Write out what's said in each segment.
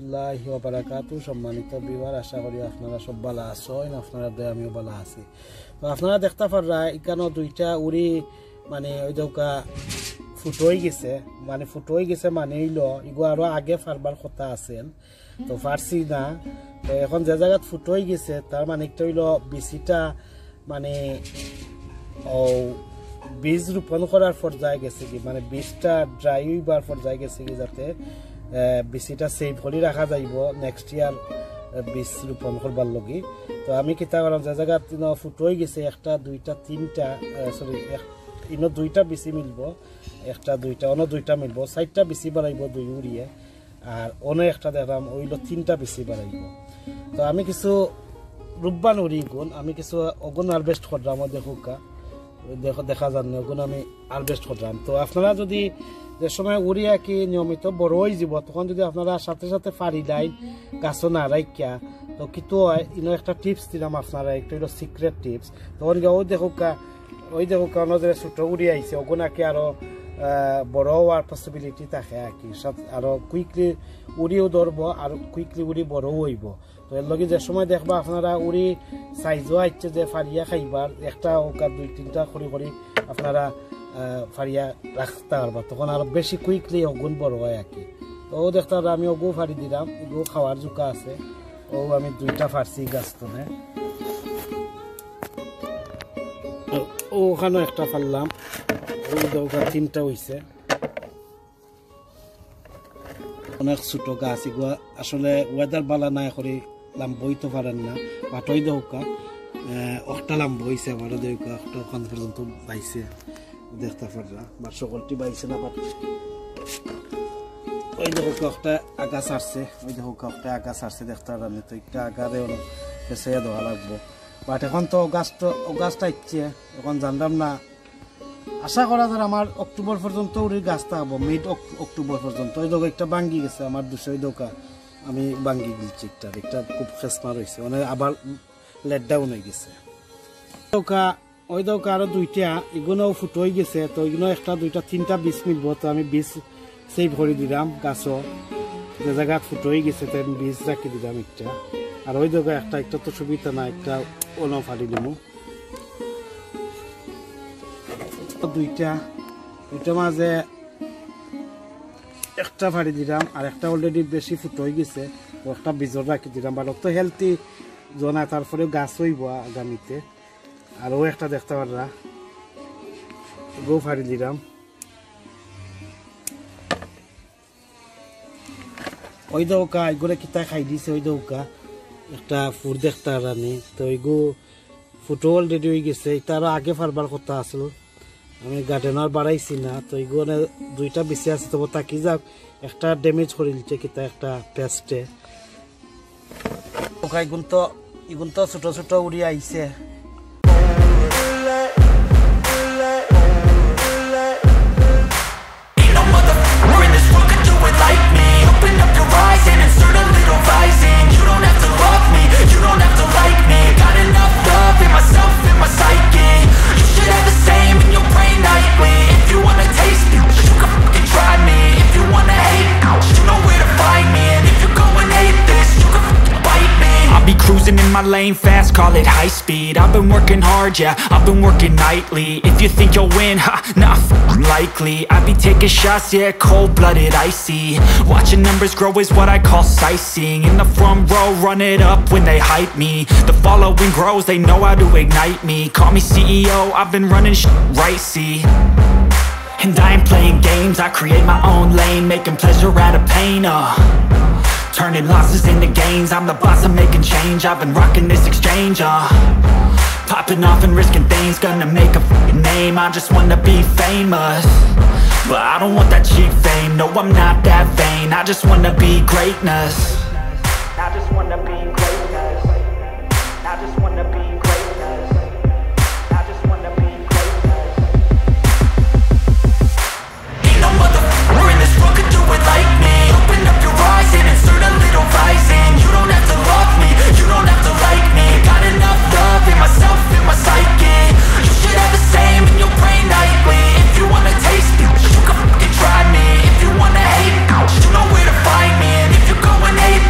রাহমাতুল্লাহি ওয়া বারাকাতুহু। সম্মানিত ভিউয়ার, আশা করি আপনারা সব ভালো আছেন, আপনারা দয়া আমিও ভালো আছি। তো আপনারা দেখতে পাররা এখানে দুইটা উড়ি মানে ওই দৌকা ফুটোই গেছে, মানে হইল এগো আরো আগে ফারবার কথা আছেন, তো ফারছি না। তো এখন যে জায়গাত ফুটোই গেছে তার মানে একটা হইল বিচিটা মানে ও বীজ রোপণ করার পর্যায়ে গেছে কি, মানে বীজটা ড্রাই হইবার পর্যায়ে গেছে কি, যাতে বিচিটা সেভ করে রাখা যাইব নেক্সট ইয়ার বীজ রোপণ করবার লগে। তো আমি কিতা করলাম, যে জায়গা ফুটো হয়ে গেছে একটা দুইটা তিনটা ইনো দুইটা বিচি মিলব, একটা দুইটা অন্য দুইটা মিলব, 4টা বিচি বাড়াইব দুই উড়িয়ে, আর অন্য একটা দেখলাম ওইলো 3টা বিচি বাড়াইব। তো আমি কিছু রূপবান উড়ি গুণ আমি কিছু অগুণ হারভেস্ট করলাম, দেখা যান ওগুলো আমি হারভেস্ট করলাম। তো আপনারা যদি যে সময় উড়িয়া কি নিয়মিত বড় হয়ে যাব, তখন যদি আপনারা সাথে সাথে ফাড়ি লাইন গাছও না রাইকা, তো কিন্তু ইনো একটা টিপস দিলাম আপনারা, একটা হলো সিক্রেট টিপস। তখন ওই দেখুক যে ছোট উড়ি আইছে ওগুনাকে আরো বড় হওয়ার পসিবিলিটি থাকে আর কি, আরো কুইকলি উড়িও ধরবো আর কুইকলি উড়ি বড়ও হইব। তো এর লগে যে সময় দেখবা আপনারা উড়ি সাইজও আইছে যে ফারিয়া খাইবার, একটা হোক আর 2-3টা করে আপনারা ফারিয়া রাখতে পারবা, তখন আরো বেশি কুইকলি অগুন বড় হয় আর কি। তো ও দেখতে আমি ওগু ফাড়ি দিলাম, এগু খাওয়ার জোকা আছে, ও আমি 2টা ফারছি গাছতনে, ওখানে একটা ফারলাম, ওই দৌকা 3টা হইছে। অনেক ছোট গাছ এগুলো আসলে ওয়েদার বালা নাই করে লাম্বইতে পারেন না, বাটই দৌকা একটা লাম্ব হয়েছে, আবার দৌকা একটা ওখান পর্যন্ত পাইছে দেখতে পাররা, বা সকলটি পাইছে না, বাট ওই দৌকা একটা আগা ছাড়ছে, দেখতে পারেন। তো একটা আগারে অনেক ফেসে দেওয়া লাগবো, বাট এখন তো গাছটা ইচ্ছে, এখন জানলাম না, আশা করা যায় আমার অক্টোবর পর্যন্ত উড়ির গাছটা হবো, মিড অক্টোবর পর্যন্ত। ওই দোকা একটা বাঙ্গি গেছে আমার 200 দোকা, আমি বাঙ্গি গেছি একটা খুব খেসমার হয়েছে, মানে আবার লেট ডাউন হয়ে গেছে। ওই দোকা আরো 2টা এগুলোও ফুটো হয়ে গেছে, তো ওইগুলো একটা 2টা 3টা বীজ মিলব, তো আমি বীজ সেভ করে দিলাম গাছও, যে জায়গা ফুটো হয়ে গেছে তো আমি বীজ রাখি দিলাম একটা। আর ওই দোকা একটা তো সুবিধা না, একটা অন্য ফাড়ি দিব, দুইটা মাঝে একটা ফাড়ি দিলাম, আর একটা অলরেডি বেশি ফুটো হয়ে গেছে, একটা বীজর রাখি দিলাম, বা তো হেলদি জনা, তারপরে গাছ হইব আগামীতে। আর ও একটা দেখতে পাররা গো ফাড়ি দিলাম, ওই দৌকা এগুলো কিতা খাই দিছে, ওই দৌকা একটা ফুড দেখতে রানি, তো এইগু ফুটো অলরেডি হয়ে গেছে, এটা আরো আগে ফারবার কথা আসলো, আমি গার্ডেনার বাড়াইছি না। তো এগুলো 2টা বেশি আছে, তবু তাকি যাক একটা ড্যামেজ করে দিচ্ছে কিতা একটা পেস্টে। এগুন তো ছোট ছোট উড়ি আইছে, cruising in my lane fast, call it high speed. I've been working hard, yeah, I've been working nightly. If you think you'll win, ha, nah, likely. I be taking shots, yeah, cold-blooded, icy. Watching numbers grow is what I call sightseeing. In the front row, run it up when they hype me. The following grows, they know how to ignite me. Call me CEO, I've been running right, see. And I ain't playing games, I create my own lane, making pleasure out of pain, turning losses into gains. I'm the boss, I'm making change. I've been rocking this exchange, popping off and risking things. Gonna make a f***ing name. I just wanna be famous, but I don't want that cheap fame. No, I'm not that vain. I just wanna be greatness. I just wanna be greatness. I just wanna be greatness. I just wanna be greatness. Ain't no motherfucker in this world could do it like me. Open up your eyes and insert a little rising. You don't have to love me, you don't have to like me. Got enough love in myself, in my psyche. You should have the same in your brain nightly. If you wanna taste me, you can fucking try me. If you wanna hate, you know where to find me. And if you're going hate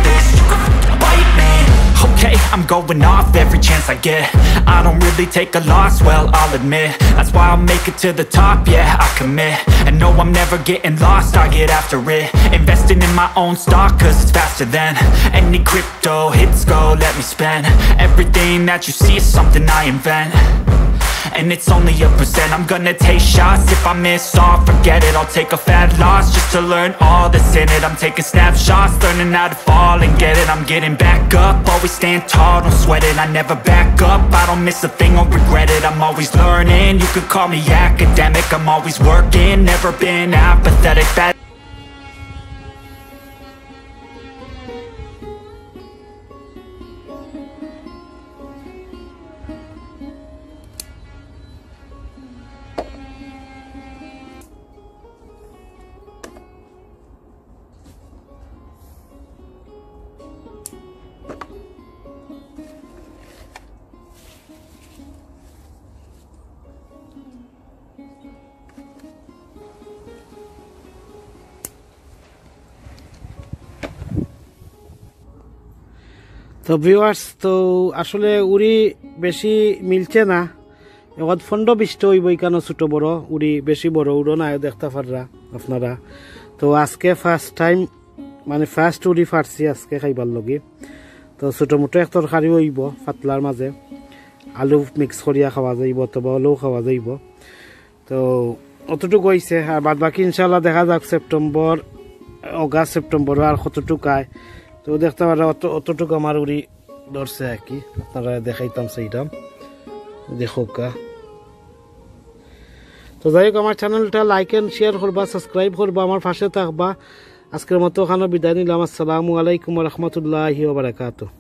showing off every chance I get. I don't really take a loss, well, I'll admit. That's why I'll make it to the top, yeah, I commit. And no, I'm never getting lost, I get after it. Investing in my own stock, cause it's faster than any crypto hits go, let me spend. Everything that you see is something I invent, and it's only a percent. I'm gonna take shots, if I miss all, forget it. I'll take a fat loss just to learn all that's in it. I'm taking snapshots, learning how to fall and get it. I'm getting back up, always stand tall, don't sweat it. I never back up, I don't miss a thing or regret it. I'm always learning, you could call me academic. I'm always working, never been apathetic. তো viewers, তো আসলে উড়ি বেশি মিলছে না, এখন 15-20টা হইব, কেন ছোট বড় উড়ি, বেশি বড় উড়ো না দেখতে পাররা আপনারা। তো আজকে ফার্স্ট টাইম, মানে ফার্স্ট উড়ি ফাটছি আজকে খাইবার লগে। তো ছোটো মোটো এক তরকারি হইব পাতলার মাঝে, আলু মিক্স করিয়া খাওয়া যাইব, অথবা আলুও খাওয়া যাইব। তো অতটুকু হয়েছে, আর বাদ বাকি ইনশাল্লাহ দেখা যাক সেপ্টেম্বর, অগাস্ট সেপ্টেম্বর আর কতটুকু আয়। তো দেখতে পারা অতটুকু আমার উড়ি ধরছে আর কি, আপনারা দেখাইতাম সেইটাম দেখোকা। তো যাই হোক, আমার চ্যানেলটা লাইক এন্ড শেয়ার করবা, সাবস্ক্রাইব করবা, আমার পাশে থাকবা। আজকের মতো ওখানে বিদায় নিলাম। আসসালামু আলাইকুম ওয়া রাহমাতুল্লাহি ওয়া বারাকাতুহু।